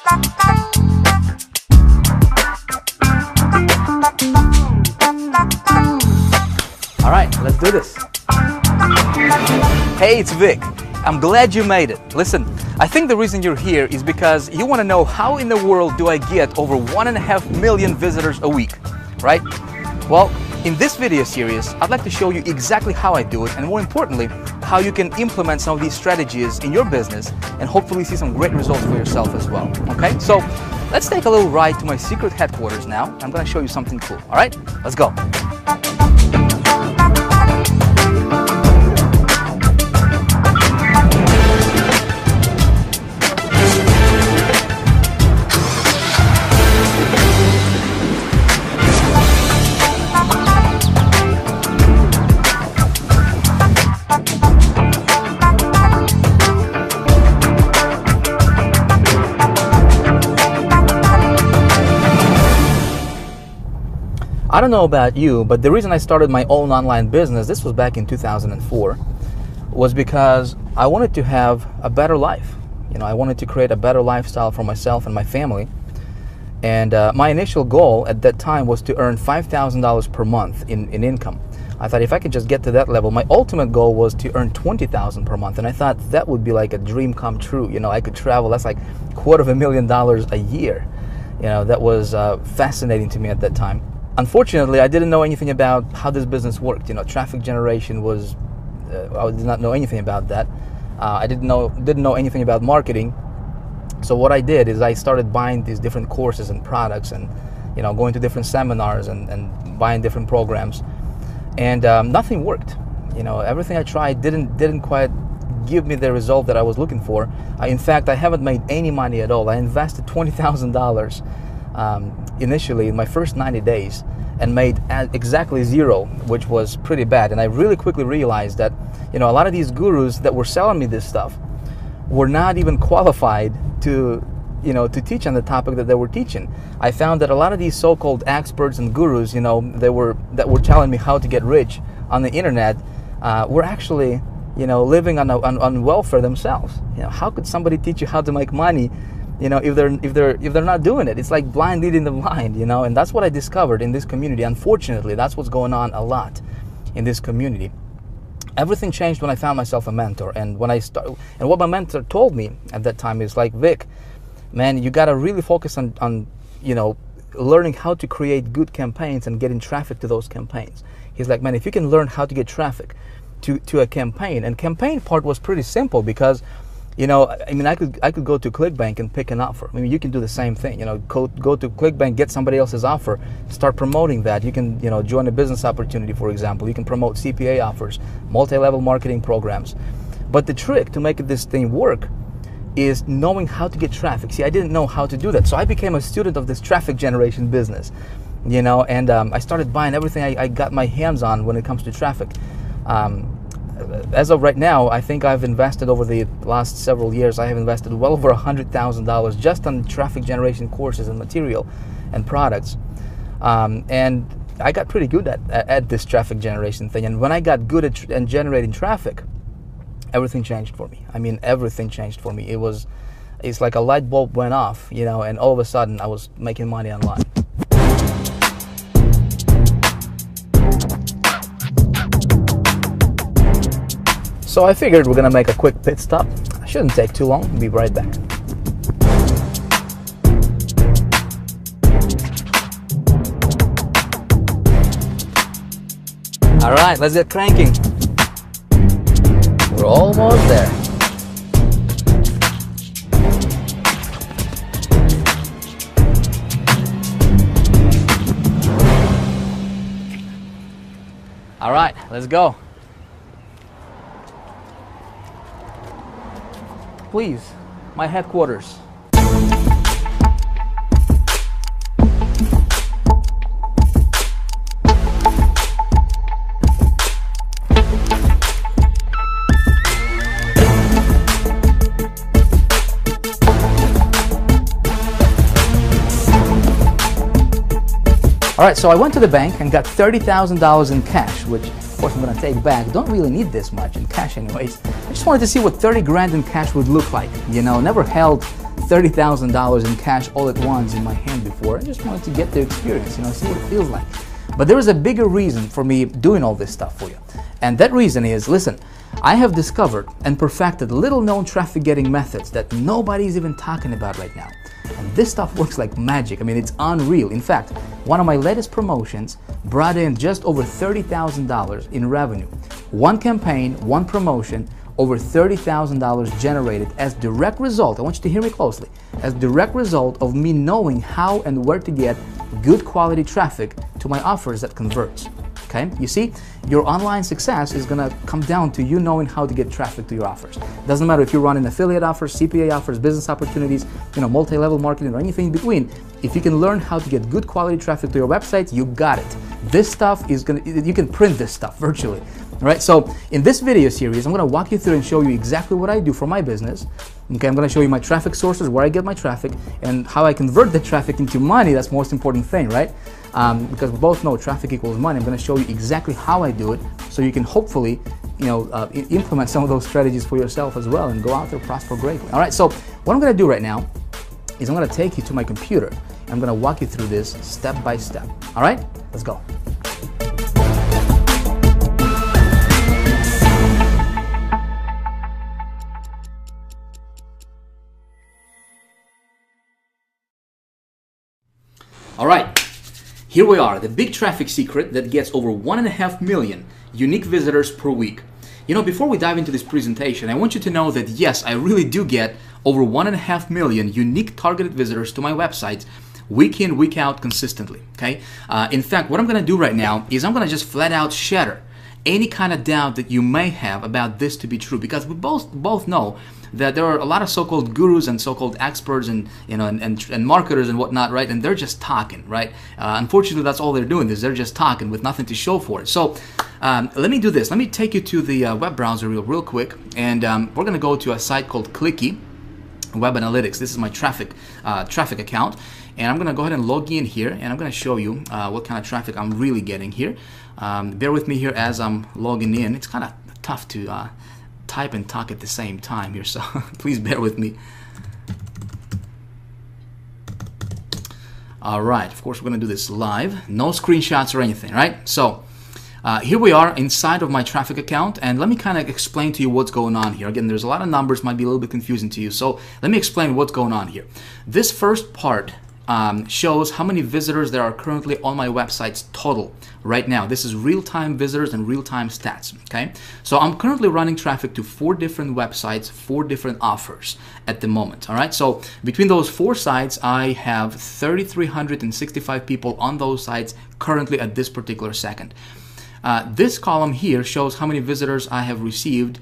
All right, let's do this. Hey, it's Vic. I'm glad you made it. Listen, I think the reason you're here is because you want to know how in the world do I get over 1.5 million visitors a week, right? Well, in this video series, I'd like to show you exactly how I do it, and more importantly, how you can implement some of these strategies in your business and hopefully see some great results for yourself as well, okay? So let's take a little ride to my secret headquarters now. I'm going to show you something cool, all right? Let's go. I don't know about you, but the reason I started my own online business, this was back in 2004, was because I wanted to have a better life. You know, I wanted to create a better lifestyle for myself and my family. And my initial goal at that time was to earn $5,000 per month in income. I thought if I could just get to that level, my ultimate goal was to earn $20,000 per month. And I thought that would be like a dream come true. You know, I could travel, that's like $250,000 a year. You know, that was fascinating to me at that time. Unfortunately, I didn't know anything about how this business worked. You know, traffic generation was, I did not know anything about that. I didn't know anything about marketing. So what I did is I started buying these different courses and products and, you know, going to different seminars and buying different programs. And nothing worked. You know, everything I tried didn't quite give me the result that I was looking for. In fact, I haven't made any money at all. I invested $20,000 initially in my first 90 days and made exactly zero, which was pretty bad. And I really quickly realized that, you know, a lot of these gurus that were selling me this stuff were not even qualified to, you know, to teach on the topic that they were teaching. I found that a lot of these so-called experts and gurus, you know, that were telling me how to get rich on the internet, were actually, you know, living on welfare themselves. You know, how could somebody teach you how to make money, you know, if they're not doing it? It's like blind leading the blind, you know. And that's what I discovered in this community. Unfortunately, that's what's going on a lot in this community. Everything changed when I found myself a mentor, and when I started, and what my mentor told me at that time is like, Vic, man, you got to really focus on, you know, learning how to create good campaigns and getting traffic to those campaigns. He's like, man, if you can learn how to get traffic to a campaign, and campaign part was pretty simple because, you know, I mean, I could go to Clickbank and pick an offer. I mean, you can do the same thing. You know, go to Clickbank, get somebody else's offer, start promoting that. You can, you know, join a business opportunity, for example. You can promote CPA offers, multi-level marketing programs. But the trick to make this thing work is knowing how to get traffic. See, I didn't know how to do that, so I became a student of this traffic generation business. You know, and I started buying everything I got my hands on when it comes to traffic. As of right now, I think I've invested over the last several years, I have invested well over $100,000 just on traffic generation courses and material and products. And I got pretty good at this traffic generation thing. And when I got good at generating traffic, everything changed for me. I mean, everything changed for me. It's like a light bulb went off, you know, and all of a sudden I was making money online. So I figured we're gonna make a quick pit stop. Shouldn't take too long. We'll be right back. All right, let's get cranking. We're almost there. All right, let's go. Please, my headquarters. All right, so I went to the bank and got $30,000 in cash, which of course I'm gonna take back. Don't really need this much in cash anyways. I just wanted to see what 30 grand in cash would look like. You know, never held $30,000 in cash all at once in my hand before. I just wanted to get the experience, see what it feels like. But there is a bigger reason for me doing all this stuff for you. And that reason is, listen, I have discovered and perfected little known traffic getting methods that nobody's even talking about right now. And this stuff works like magic. I mean, it's unreal. In fact, one of my latest promotions brought in just over $30,000 in revenue. One campaign, one promotion, over $30,000 generated as direct result, I want you to hear me closely, as direct result of me knowing how and where to get good quality traffic to my offers that converts. Okay, you see, your online success is gonna come down to you knowing how to get traffic to your offers. Doesn't matter if you're running affiliate offers, CPA offers, business opportunities, multi-level marketing or anything in between. If you can learn how to get good quality traffic to your website, you got it. This stuff is you can print this stuff virtually. All right, so in this video series, I'm gonna walk you through and show you exactly what I do for my business. Okay, I'm gonna show you my traffic sources, where I get my traffic, and how I convert the traffic into money. That's the most important thing, right? Because we both know traffic equals money. I'm gonna show you exactly how I do it, so you can hopefully, implement some of those strategies for yourself as well and go out there, prosper greatly. All right, so what I'm gonna do right now is I'm gonna take you to my computer, and I'm gonna walk you through this step by step. All right, let's go. All right, here we are, the big traffic secret that gets over 1.5 million unique visitors per week. Before we dive into this presentation, I want you to know that yes, I really do get over 1.5 million unique targeted visitors to my website week in, week out consistently, okay? In fact, what I'm gonna do right now is I'm gonna just flat out shatter any kind of doubt that you may have about this to be true, because we both know that there are a lot of so-called gurus and so-called experts and and marketers and whatnot, right? And they're just talking, right? Unfortunately, that's all they're doing is they're just talking with nothing to show for it. So let me do this. Let me take you to the web browser real quick, and we're gonna go to a site called Clicky Web Analytics. This is my traffic account, and I'm gonna go ahead and log in here, and I'm gonna show you what kind of traffic I'm really getting here. Bear with me here as I'm logging in. It's kind of tough to type and talk at the same time here, so please bear with me. All right, of course we're gonna do this live, no screenshots or anything, right? So here we are inside of my traffic account, and let me kind of explain to you what's going on here. Again, there's a lot of numbers, might be a little bit confusing to you, so let me explain what's going on here. This first part shows how many visitors there are currently on my websites total right now. This is real-time visitors and real-time stats, okay? So I'm currently running traffic to 4 different websites, 4 different offers at the moment, all right? So between those 4 sites, I have 3,365 people on those sites currently at this particular second. This column here shows how many visitors I have received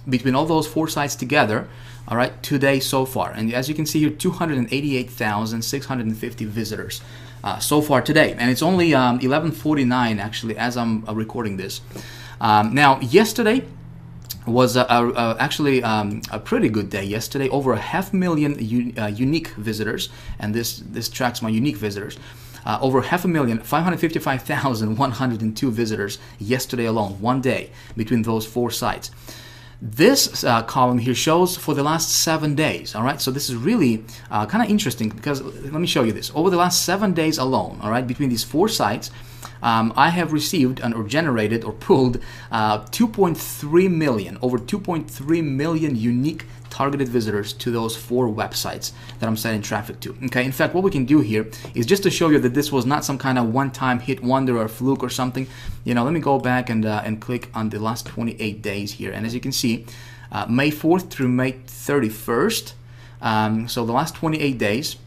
between all those 4 sites together, all right, today so far. And as you can see here, 288,650 visitors so far today. And it's only 11:49 actually as I'm recording this. Now, yesterday was actually a pretty good day yesterday. Over 500,000 unique visitors, and this tracks my unique visitors. Over 500,000, 555,102 visitors yesterday alone, one day between those 4 sites. This column here shows for the last 7 days, all right? So this is really kind of interesting because let me show you this. Over the last 7 days alone, all right, between these 4 sites, I have received or generated or pulled 2.3 million, over 2.3 million unique targeted visitors to those 4 websites that I'm sending traffic to. Okay, in fact, what we can do here is just to show you that this was not some kind of one-time hit wonder or fluke or something. Let me go back and click on the last 28 days here, and as you can see, May 4th through May 31st, so the last 28 days,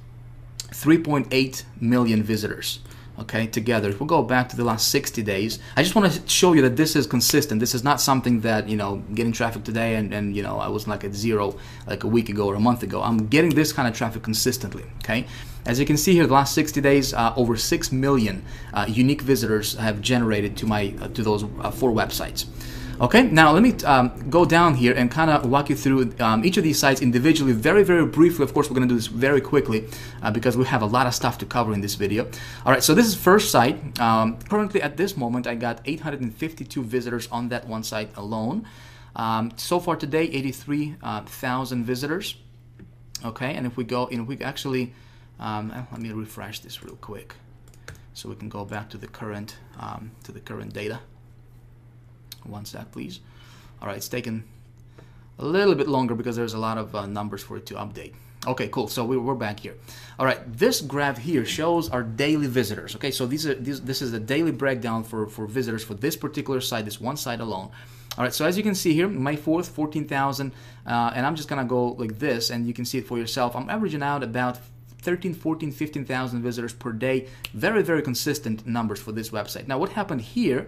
3.8 million visitors. Okay, together. If we'll go back to the last 60 days, I just want to show you that this is consistent. This is not something that, getting traffic today and I was like at 0 like a week ago or a month ago. I'm getting this kind of traffic consistently, okay? As you can see here, the last 60 days, over 6 million unique visitors have generated to those 4 websites. Okay, now let me go down here and kind of walk you through each of these sites individually, very, very briefly. Of course, we're going to do this very quickly because we have a lot of stuff to cover in this video. All right, so this is first site. Currently, at this moment, I got 852 visitors on that one site alone. So far today, 83,000 visitors. Okay, and if we go, we actually, let me refresh this real quick, so we can go back to the current data. One sec, please. All right, it's taken a little bit longer because there's a lot of numbers for it to update. Okay, cool. So we're back here. All right, this graph here shows our daily visitors. Okay, so this is the daily breakdown for visitors for this particular site, this one site alone. All right, so as you can see here, May 4th, 14,000, and I'm just gonna go like this, and you can see it for yourself. I'm averaging out about 13, 14, 15,000 visitors per day. Very, very consistent numbers for this website. Now, what happened here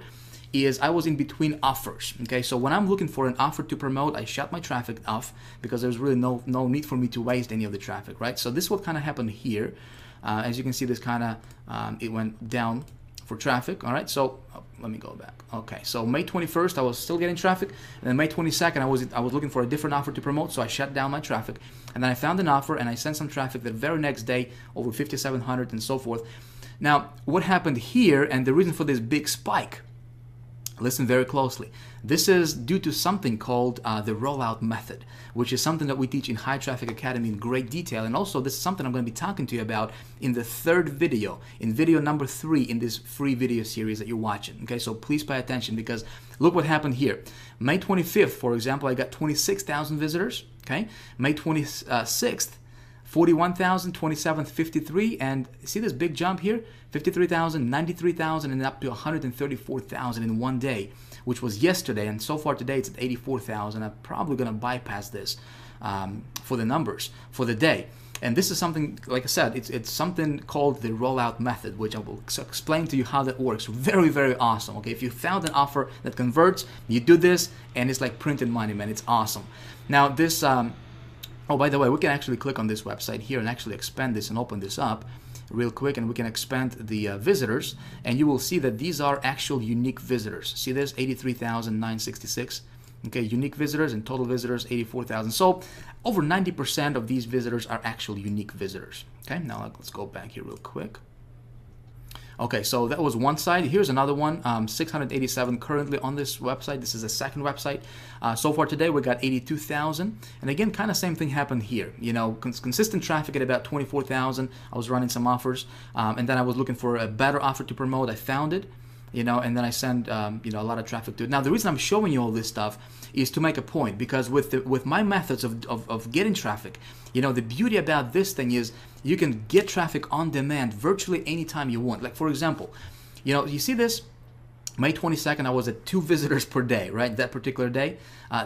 is I was in between offers. Okay, so when I'm looking for an offer to promote, I shut my traffic off because there's really no need for me to waste any of the traffic, right? So this is what kind of happened here. As you can see, this kind of it went down for traffic. All right, so let me go back. Okay, so May 21st I was still getting traffic, and then May 22nd I was looking for a different offer to promote, so I shut down my traffic, and then I found an offer and I sent some traffic the very next day, over 5,700 and so forth. Now, what happened here, and the reason for this big spike, listen very closely. This is due to something called the rollout method, which is something that we teach in High Traffic Academy in great detail. And also, this is something I'm going to be talking to you about in the third video, in video number 3 in this free video series that you're watching. Okay, so please pay attention, because look what happened here. May 25th, for example, I got 26,000 visitors. Okay, May 26th, 41,000, 27th, 53, and see this big jump here? 53,000, 93,000, and up to 134,000 in one day, which was yesterday, and so far today it's at 84,000. I'm probably going to bypass this for the numbers for the day. And this is something, like I said, it's something called the rollout method, which I will explain to you how that works. Very, very awesome. Okay, if you found an offer that converts, you do this, and it's like printed money, man. It's awesome. Now this, oh, by the way, we can actually click on this website here and actually expand this and open this up real quick, and we can expand the visitors, and you will see that these are actual unique visitors. See this? 83,966. Okay, unique visitors, and total visitors 84,000. So over 90% of these visitors are actual unique visitors. Okay, now let's go back here real quick. Okay, so that was one side. Here's another one, 687 currently on this website. This is the second website. So far today, we got 82,000. And again, kind of same thing happened here. You know, consistent traffic at about 24,000. I was running some offers, and then I was looking for a better offer to promote. I found it, you know, and then I send, you know, a lot of traffic to it. Now, the reason I'm showing you all this stuff is to make a point, because with my methods of getting traffic, you know, the beauty about this thing is you can get traffic on demand virtually anytime you want. Like, for example, you know, you see this? May 22nd, I was at 2 visitors per day, right? That particular day.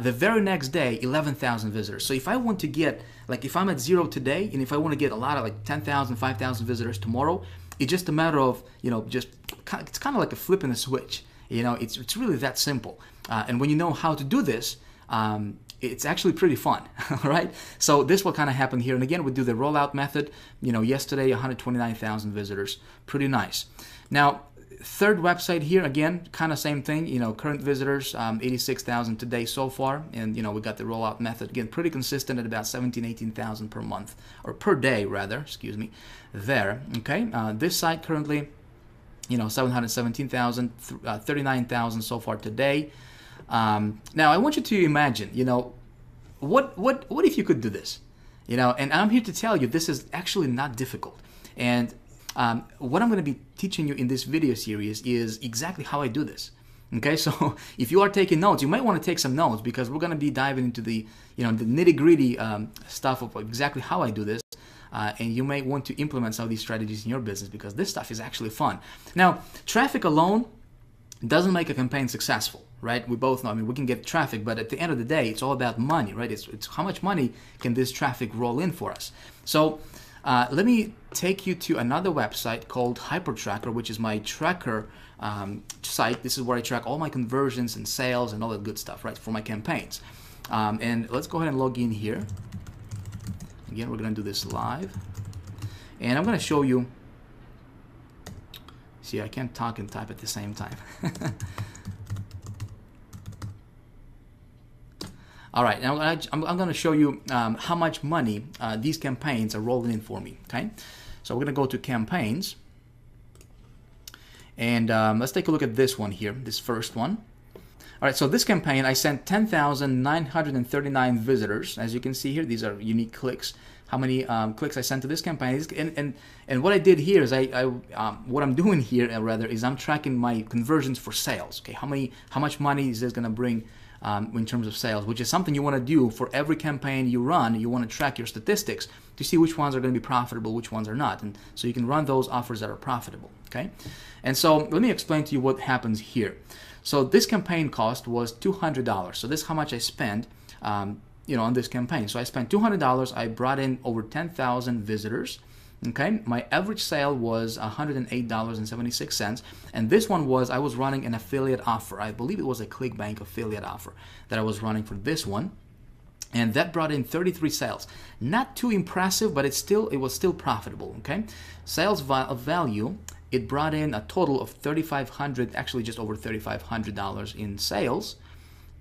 The very next day, 11,000 visitors. So if I want to get, like, if I'm at 0 today, and if I want to get a lot of like 10,000, 5,000 visitors tomorrow, it's just a matter of, you know, just it's kind of like a flipping a switch. You know, it's really that simple. And when you know how to do this, it's actually pretty fun, all right? So this will kind of happen here. And again, we do the rollout method. You know, yesterday, 129,000 visitors. Pretty nice. Now, third website here, again, kind of same thing. You know, current visitors, 86,000 today so far. And, you know, we got the rollout method. Again, pretty consistent at about 17, 18,000 per month, or per day, rather, excuse me, there, okay? This site currently, you know, 717,000, 39,000 so far today. Now, I want you to imagine, you know, what if you could do this? You know, and I'm here to tell you this is actually not difficult. And what I'm going to be teaching you in this video series is exactly how I do this. Okay, so if you are taking notes, you might want to take some notes, because we're going to be diving into the, you know, the nitty-gritty stuff of exactly how I do this. And you may want to implement some of these strategies in your business, because this stuff is actually fun. Now, traffic alone doesn't make a campaign successful, right? We both know, I mean, we can get traffic, but at the end of the day, it's all about money, right? It's how much money can this traffic roll in for us. So let me take you to another website called HyperTracker, which is my tracker site. This is where I track all my conversions and sales and all that good stuff, right, for my campaigns. And let's go ahead and log in here. Again, we're going to do this live. And I'm going to show you. See, I can't talk and type at the same time. All right, now I'm going to show you how much money these campaigns are rolling in for me, okay? So we're going to go to campaigns. And let's take a look at this one here, this first one. All right, so this campaign, I sent 10,939 visitors. As you can see here, these are unique clicks. how many clicks I sent to this campaign. And what I did here is what I'm doing here rather is I'm tracking my conversions for sales. Okay, how much money is this going to bring in terms of sales, which is something you want to do for every campaign you run. You want to track your statistics to see which ones are going to be profitable, which ones are not, and so you can run those offers that are profitable. Okay, and so let me explain to you what happens here. So this campaign cost was $200. So this is how much I spent, on this campaign. So I spent $200. I brought in over 10,000 visitors. Okay, my average sale was $108.76, and this one was, I was running an affiliate offer. I believe it was a Clickbank affiliate offer that I was running for this one, and that brought in 33 sales. Not too impressive, but it was still profitable. Okay, sales value, it brought in a total of $3,500, actually just over $3,500 in sales.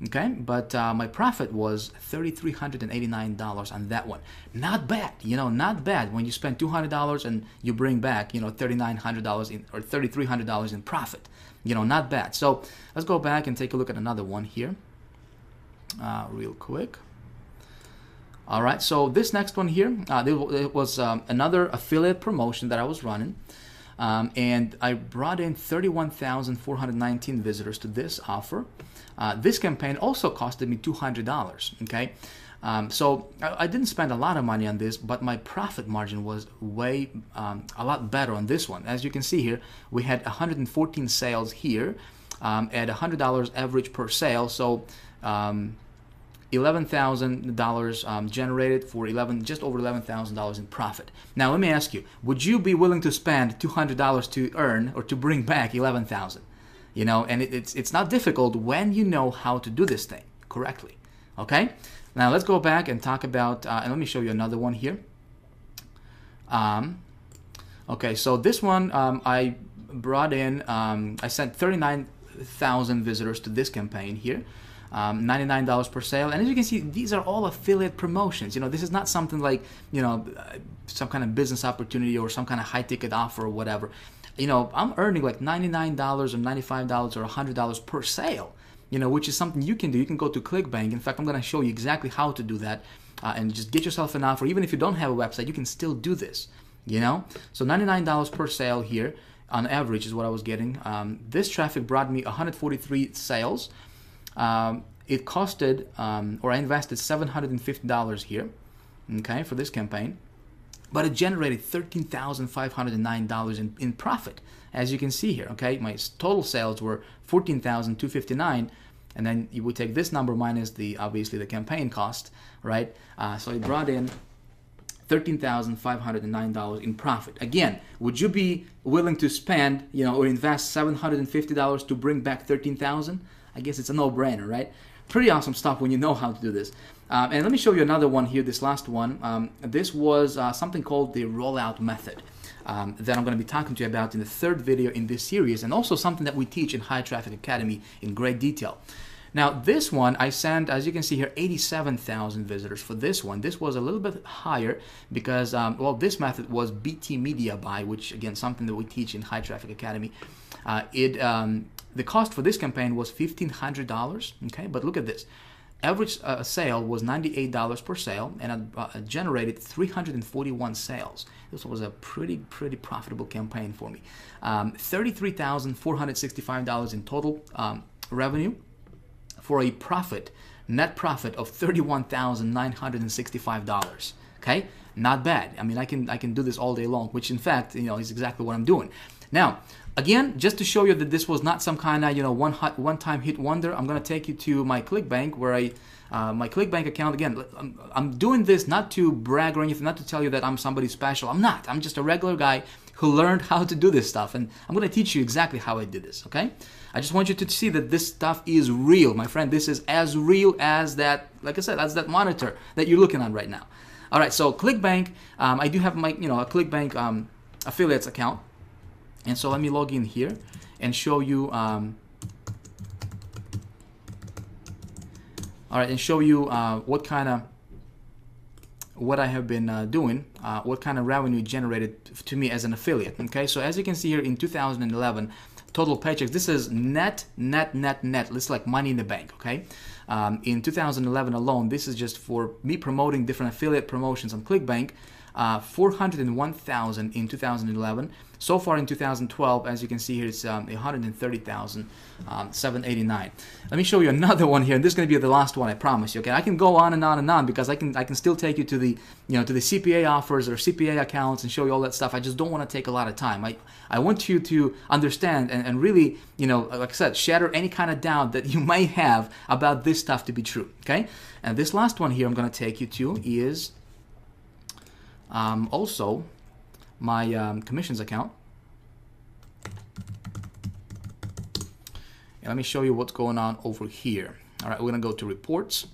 Okay, but my profit was $3,389 on that one. Not bad, not bad when you spend $200 and you bring back, $3,900 in or $3,300 in profit. Not bad. So let's go back and take a look at another one here, real quick. All right, so this next one here, it was another affiliate promotion that I was running. And I brought in 31,419 visitors to this offer. This campaign also costed me $200. Okay, so I didn't spend a lot of money on this, but my profit margin was way a lot better on this one. As you can see here, we had 114 sales here at $100 average per sale. So $11,000 generated for just over $11,000 in profit. Now let me ask you, would you be willing to spend $200 to earn or to bring back $11,000? And it's not difficult when you know how to do this thing correctly. Okay, now let's go back and talk about and let me show you another one here. Okay, so this one I brought in, I sent 39,000 visitors to this campaign here. $99 per sale, and as you can see, these are all affiliate promotions. This is not something like some kind of business opportunity or some kind of high ticket offer or whatever. I'm earning like $99 or $95 or $100 per sale, which is something you can do. You can go to Clickbank. In fact, I'm going to show you exactly how to do that and just get yourself an offer. Even if you don't have a website, you can still do this. So $99 per sale here on average is what I was getting. This traffic brought me 143 sales. It costed, or I invested $750 here, okay, for this campaign, but it generated $13,509 in profit, as you can see here. Okay, my total sales were $14,259, and then you would take this number minus obviously the campaign cost, right? So it brought in $13,509 in profit. Again, would you be willing to spend, or invest $750 to bring back $13,000? I guess it's a no-brainer, right? Pretty awesome stuff when you know how to do this. And let me show you another one here, this last one. This was something called the rollout method that I'm going to be talking to you about in the third video in this series, and also something that we teach in High Traffic Academy in great detail. Now, this one, I sent, as you can see here, 87,000 visitors for this one. This was a little bit higher because, this method was BT Media Buy, which, again, something that we teach in High Traffic Academy. The cost for this campaign was $1,500, okay? But look at this. Average sale was $98 per sale, and I generated 341 sales. This was a pretty profitable campaign for me. $33,465 in total revenue for a net profit of $31,965. Okay, not bad. I mean, I can do this all day long, which in fact, is exactly what I'm doing. Now, again, just to show you that this was not some kind of one-time hit wonder, I'm going to take you to my Clickbank, where my Clickbank account. Again, I'm doing this not to brag or anything, not to tell you that I'm somebody special. I'm not. I'm just a regular guy who learned how to do this stuff, and I'm going to teach you exactly how I did this. Okay? I just want you to see that this stuff is real, my friend. This is as real as that, like I said, as that monitor that you're looking at right now. All right. So Clickbank, I do have my a Clickbank affiliates account. And so let me log in here and show you, what I have been doing, what kind of revenue generated to me as an affiliate. Okay, so as you can see here in 2011, total paychecks. This is net. This is like money in the bank. Okay, In 2011 alone, this is just for me promoting different affiliate promotions on Clickbank, 401,000 in 2011. So far in 2012, as you can see here, it's 130,789. Let me show you another one here, and this is going to be the last one, I promise you. Okay, I can go on and on and on because I can still take you to the to the CPA offers or CPA accounts and show you all that stuff. I just don't want to take a lot of time. I want you to understand and really, like I said, shatter any kind of doubt that you may have about this stuff to be true. Okay, and this last one here I'm going to take you to is also my commissions account. And let me show you what's going on over here. All right, we're going to go to reports.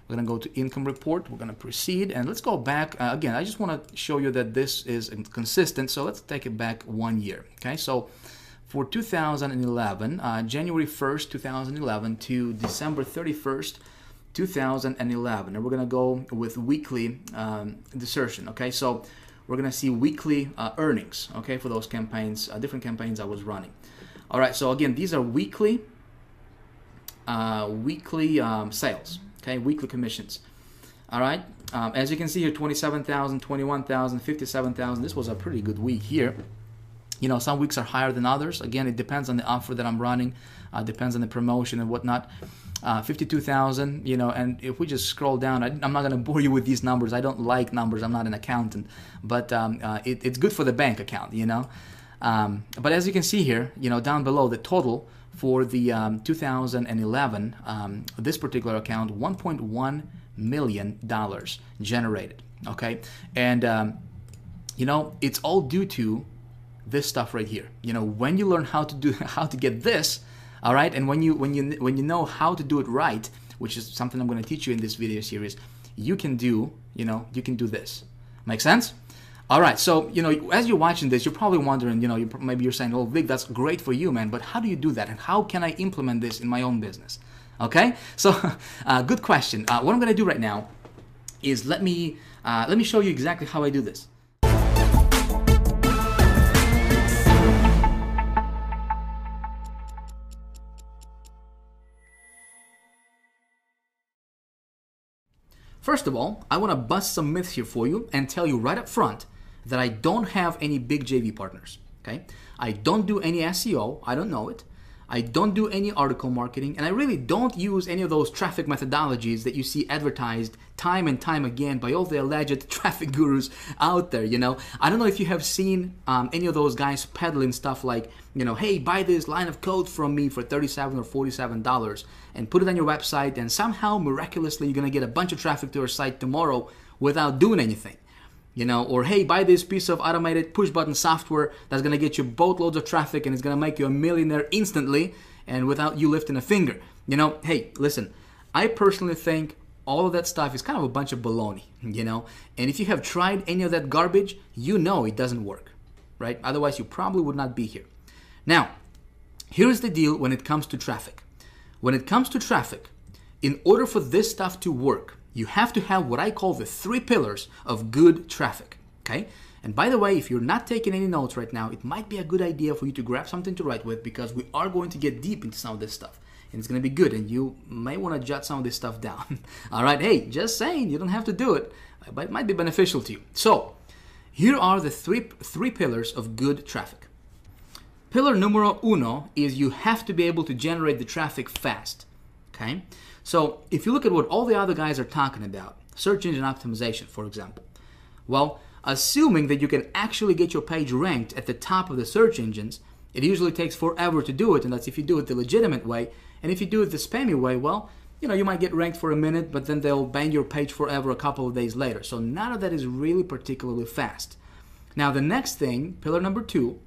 We're going to go to income report. We're going to proceed. And let's go back. Again, I just want to show you that this is consistent. So let's take it back 1 year. Okay, so for 2011, January 1st, 2011 to December 31st, 2011. And we're going to go with weekly desertion. Okay, so we're going to see weekly earnings, okay, for those campaigns, different campaigns I was running. All right, so again, these are weekly sales, okay, weekly commissions. All right, as you can see here, 27,000, 21,000, 57,000. This was a pretty good week here. Some weeks are higher than others. Again, it depends on the offer that I'm running, depends on the promotion and whatnot. 52,000, and if we just scroll down, I'm not going to bore you with these numbers. I don't like numbers. I'm not an accountant, but it's good for the bank account, But as you can see here, down below, the total for the 2011, this particular account, $1.1 million generated, okay? And, it's all due to this stuff right here. When you learn how to get this, all right, and when you know how to do it right, which is something I'm going to teach you in this video series, you can do this. Make sense? All right, so as you're watching this, you're probably wondering, maybe you're saying, "Oh, Vic, that's great for you, man, but how do you do that, and how can I implement this in my own business?" Okay, so good question. What I'm going to do right now is let me show you exactly how I do this. First of all, I want to bust some myths here for you and tell you right up front that I don't have any big JV partners, okay? I don't do any SEO, I don't know it. I don't do any article marketing, and I really don't use any of those traffic methodologies that you see advertised time and time again by all the alleged traffic gurus out there, I don't know if you have seen any of those guys peddling stuff like, hey, buy this line of code from me for $37 or $47 and put it on your website, and somehow, miraculously, you're going to get a bunch of traffic to your site tomorrow without doing anything. Or hey, buy this piece of automated push button software that's going to get you boatloads of traffic and it's going to make you a millionaire instantly and without you lifting a finger. Hey, listen, I personally think all of that stuff is kind of a bunch of baloney, and if you have tried any of that garbage, it doesn't work, right? Otherwise, you probably would not be here. Now, here's the deal when it comes to traffic. When it comes to traffic, in order for this stuff to work, you have to have what I call the 3 pillars of good traffic, okay? And by the way, if you're not taking any notes right now, it might be a good idea for you to grab something to write with because we are going to get deep into some of this stuff. And it's going to be good, and you may want to jot some of this stuff down. All right, hey, just saying, you don't have to do it, but it might be beneficial to you. So, here are the three pillars of good traffic. Pillar numero uno is you have to be able to generate the traffic fast, okay? So if you look at what all the other guys are talking about, search engine optimization, for example, well, assuming that you can actually get your page ranked at the top of the search engines, it usually takes forever to do it, and that's if you do it the legitimate way. And if you do it the spammy way, well, you might get ranked for a minute, but then they'll ban your page forever a couple of days later. So none of that is really particularly fast. Now, the next thing, pillar number 2,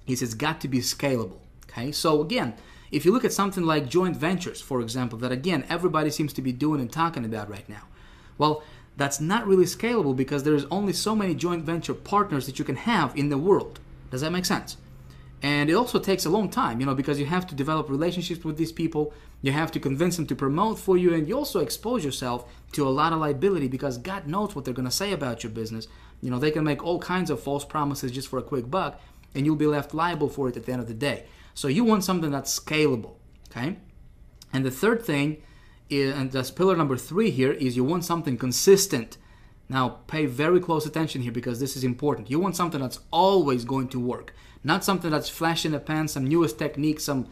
is it's got to be scalable, okay? So again, if you look at something like joint ventures, for example, that again, everybody seems to be doing and talking about right now. Well, that's not really scalable because there's only so many joint venture partners that you can have in the world. Does that make sense? And it also takes a long time, because you have to develop relationships with these people. You have to convince them to promote for you, and you also expose yourself to a lot of liability because God knows what they're going to say about your business. They can make all kinds of false promises just for a quick buck, and you'll be left liable for it at the end of the day. So you want something that's scalable, okay? And the third thing And that's pillar number 3 here is you want something consistent. Now, pay very close attention here because this is important. You want something that's always going to work, not something that's flash in the pan, some newest technique, some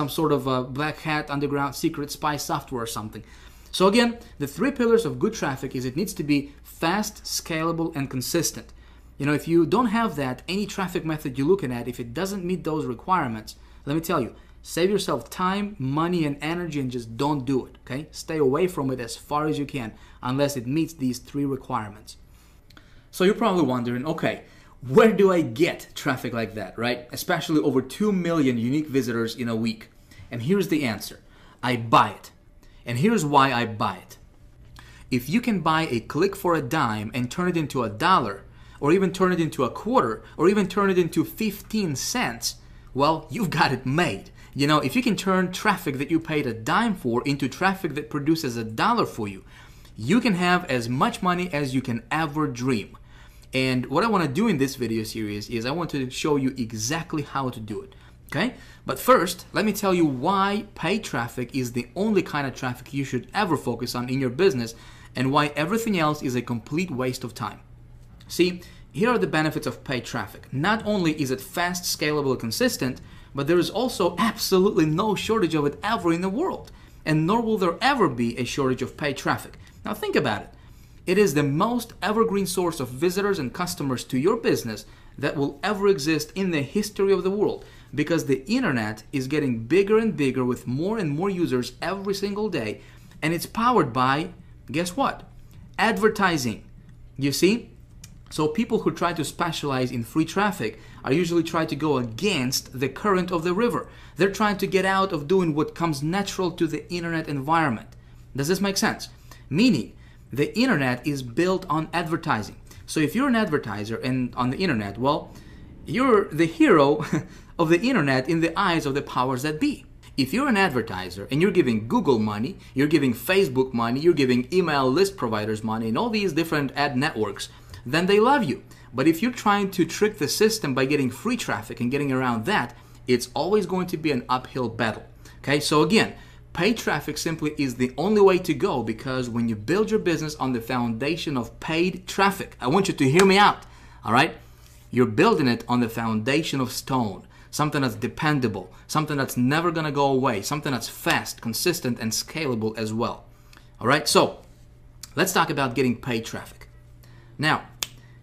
sort of black hat, underground, secret spy software or something. So again, the 3 pillars of good traffic is it needs to be fast, scalable, and consistent. If you don't have that, any traffic method you're looking at, if it doesn't meet those requirements, let me tell you, save yourself time, money, and energy and just don't do it, okay? Stay away from it as far as you can unless it meets these 3 requirements. So you're probably wondering, okay, where do I get traffic like that, right? Especially over 2 million unique visitors in a week. And here's the answer. I buy it. And here's why I buy it. If you can buy a click for a dime and turn it into $1, or even turn it into a quarter, or even turn it into 15 cents, well, you've got it made. If you can turn traffic that you paid a dime for into traffic that produces $1 for you, you can have as much money as you can ever dream. And what I want to do in this video series is I want to show you exactly how to do it. Okay? But first, let me tell you why paid traffic is the only kind of traffic you should ever focus on in your business and why everything else is a complete waste of time. See, here are the benefits of paid traffic. Not only is it fast, scalable, and consistent, but there is also absolutely no shortage of it ever in the world. And nor will there ever be a shortage of paid traffic. Now think about it. It is the most evergreen source of visitors and customers to your business that will ever exist in the history of the world because the internet is getting bigger and bigger with more and more users every single day, and it's powered by, guess what? Advertising. You see? So people who try to specialize in free traffic are usually trying to go against the current of the river. They're trying to get out of doing what comes natural to the internet environment. Does this make sense? Meaning, the internet is built on advertising. So if you're an advertiser and on the internet, well, you're the hero of the internet in the eyes of the powers that be. If you're an advertiser and you're giving Google money, you're giving Facebook money, you're giving email list providers money and all these different ad networks, then they love you. But if you're trying to trick the system by getting free traffic and getting around that, it's always going to be an uphill battle. Okay, so again, paid traffic simply is the only way to go because when you build your business on the foundation of paid traffic, I want you to hear me out, all right? You're building it on the foundation of stone, something that's dependable, something that's never gonna go away, something that's fast, consistent, and scalable as well. All right, so let's talk about getting paid traffic. Now,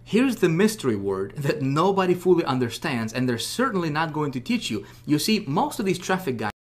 here's the mystery word that nobody fully understands and they're certainly not going to teach you. You see, most of these traffic guys